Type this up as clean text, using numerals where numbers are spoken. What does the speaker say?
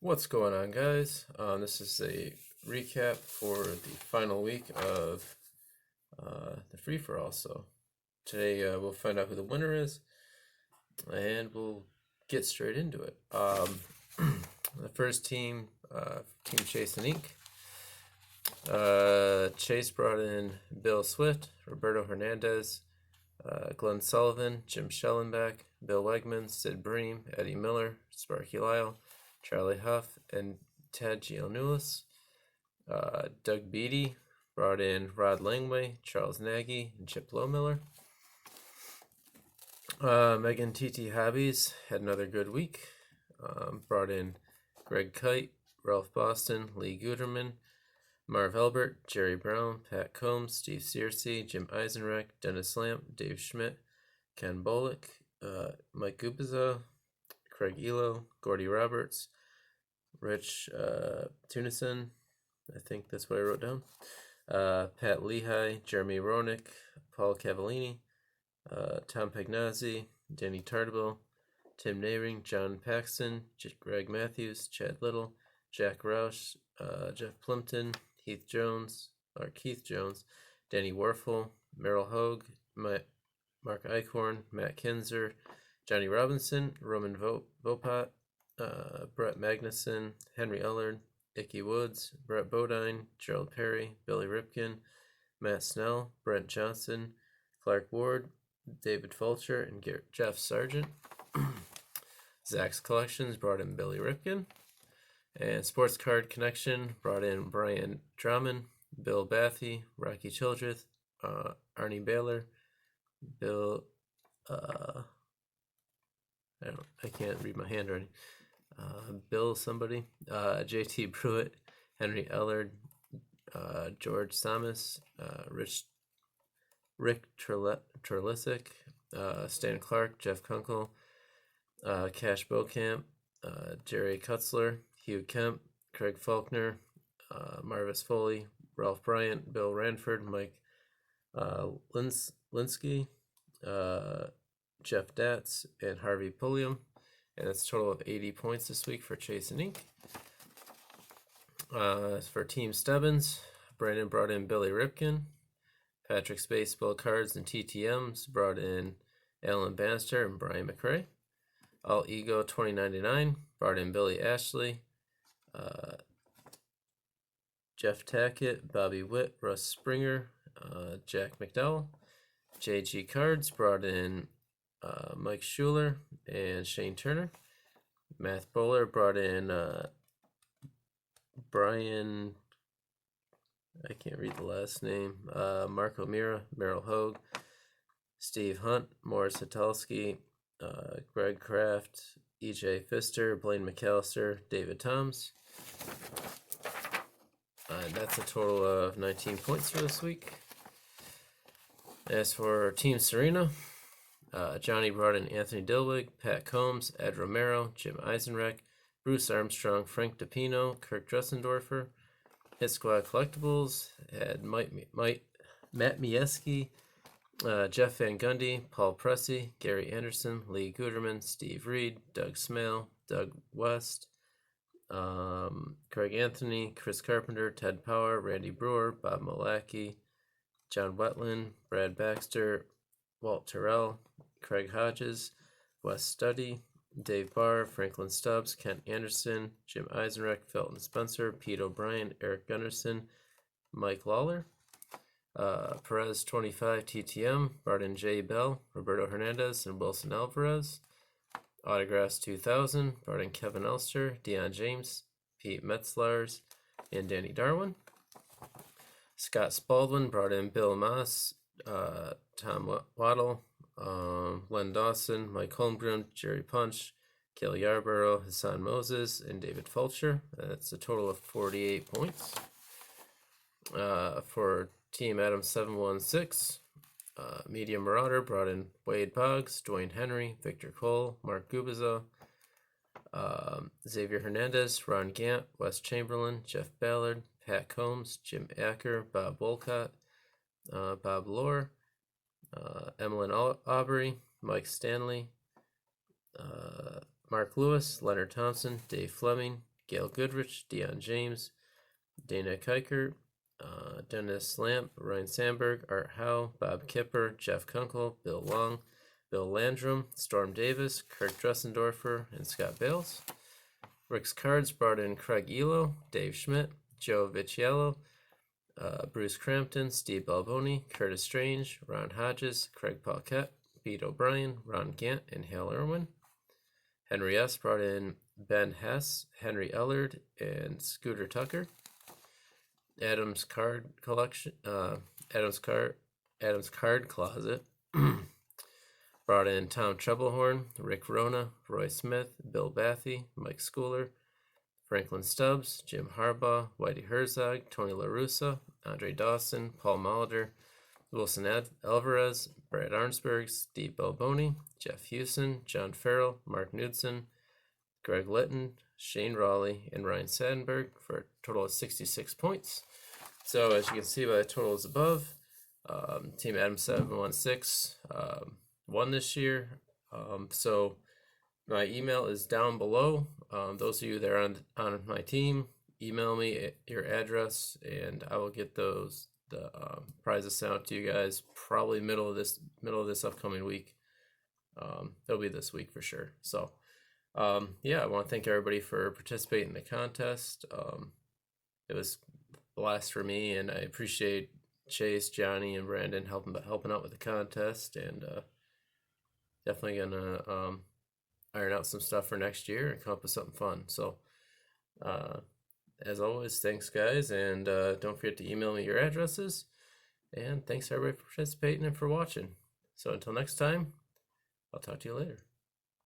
What's going on, guys? This is a recap for the final week of the free-for-all. So today we'll find out who the winner is, and we'll get straight into it. The first team, Team Chase and Inc. Chase brought in Bill Swift, Roberto Hernandez, Glenn Sullivan, Jim Schellenbach, Bill Wegman, Sid Bream, Eddie Miller, Sparky Lyle, Charlie Huff, and Ted Gianulis. Doug Beatty brought in Rod Langway, Charles Nagy, and Chip Lowmiller. Megan T.T. Hobbies had another good week. Brought in Greg Kite, Ralph Boston, Lee Guterman, Marv Elbert, Jerry Brown, Pat Combs, Steve Searcy, Jim Eisenreich, Dennis Lamp, Dave Schmidt, Ken Bolick, Mike Gubiza, Craig Elo, Gordy Roberts, Rich Tunison, I think that's what I wrote down, Pat Lehigh, Jeremy Ronick, Paul Cavallini, Tom Pagnazzi, Danny Tartable, Tim Nehring, John Paxton, Greg Matthews, Chad Little, Jack Roush, Jeff Plimpton, Keith Jones, Danny Warfel, Merrill Hogue, Mark Eichhorn, Matt Kinzer, Johnny Robinson, Roman Vopat, Brett Magnuson, Henry Ullard, Icky Woods, Brett Bodine, Gerald Perry, Billy Ripken, Matt Snell, Brent Johnson, Clark Ward, David Fulcher, and Jeff Sargent. Zach's Collections brought in Billy Ripken. And Sports Card Connection brought in Brian Drummond, Bill Bathy, Rocky Childreth, Arnie Baylor, Bill, I can't read my handwriting. Bill somebody, JT Pruitt, Henry Ellard, George Samus, Rick Terlisic, Stan Clark, Jeff Kunkel, Cash Bokamp, Jerry Kutzler, Hugh Kemp, Craig Faulkner, Marvis Foley, Ralph Bryant, Bill Ranford, Mike Linsky, Jeff Datz, and Harvey Pulliam. And that's a total of 80 points this week for Chase and Inc. For Team Stebbins, Brandon brought in Billy Ripken. Patrick's Baseball Cards and TTMs brought in Alan Bannister and Brian McRae. All Ego 2099 brought in Billy Ashley, Jeff Tackett, Bobby Witt, Russ Springer, Jack McDowell. JG Cards brought in Mike Schuler and Shane Turner. Math Bowler brought in Brian, I can't read the last name, Marco Mira, Merrill Hogue, Steve Hunt, Morris Satulski, Greg Kraft, EJ Pfister, Blaine McAllister, David Toms. And that's a total of 19 points for this week. As for Team Serena, Johnny brought in Anthony Dilwig, Pat Combs, Ed Romero, Jim Eisenreich, Bruce Armstrong, Frank DePino, Kirk Dressendorfer. Hit Squad Collectibles had Matt Mieski, Jeff Van Gundy, Paul Pressey, Gary Anderson, Lee Guterman, Steve Reed, Doug Smale, Doug West, Craig Anthony, Chris Carpenter, Ted Power, Randy Brewer, Bob Malacki, John Wetland, Brad Baxter, Walt Terrell, Craig Hodges, Wes Studdy, Dave Barr, Franklin Stubbs, Kent Anderson, Jim Eisenreich, Felton Spencer, Pete O'Brien, Eric Gunnarsson, Mike Lawler. Perez 25 TTM brought in Jay Bell, Roberto Hernandez, and Wilson Alvarez. Autographs 2000 brought in Kevin Elster, Deion James, Pete Metzlars, and Danny Darwin. Scott Spaldwin brought in Bill Moss, Tom Waddle, Len Dawson, Mike Holmgren, Jerry Punch, Cale Yarborough, Hassan Moses, and David Fulcher. That's a total of 48 points. For Team Adam 716, Media Marauder brought in Wade Boggs, Dwayne Henry, Victor Cole, Mark Gubiza, Xavier Hernandez, Ron Gant, Wes Chamberlain, Jeff Ballard, Pat Combs, Jim Acker, Bob Wolcott, Bob Lohr, Emmeline Aubrey, Mike Stanley, Mark Lewis, Leonard Thompson, Dave Fleming, Gail Goodrich, Dion James, Dana Kiker, Dennis Lamp, Ryan Sandberg, Art Howe, Bob Kipper, Jeff Kunkel, Bill Long, Bill Landrum, Storm Davis, Kirk Dressendorfer, and Scott Bales. Rick's Cards brought in Craig Elo, Dave Schmidt, Joe Viciello, Bruce Crampton, Steve Balboni, Curtis Strange, Ron Hodges, Craig Paquette, Pete O'Brien, Ron Gant, and Hale Irwin. Henry S. brought in Ben Hess, Henry Ellard, and Scooter Tucker. Adams Card Collection, Adams Card Closet brought in Tom Troublehorn, Rick Rona, Roy Smith, Bill Bathy, Mike Schooler, Franklin Stubbs, Jim Harbaugh, Whitey Herzog, Tony La Russa, Andre Dawson, Paul Molitor, Wilson Alvarez, Brad Arnsberg, Steve Balboni, Jeff Hewson, John Farrell, Mark Knudsen, Greg Litton, Shane Raleigh, and Ryan Sadenberg for a total of 66 points. So as you can see by the totals above, Team Adam 716 won this year. So my email is down below. Those of you that are on my team, email me your address, and I will get the prizes sent out to you guys probably middle of this upcoming week. It'll be this week for sure. So yeah, I want to thank everybody for participating in the contest. It was a blast for me, and I appreciate Chase, Johnny, and Brandon helping out with the contest, and definitely gonna iron out some stuff for next year and come up with something fun. So as always, thanks guys, and don't forget to email me your addresses, and thanks everybody for participating and for watching. So until next time, I'll talk to you later.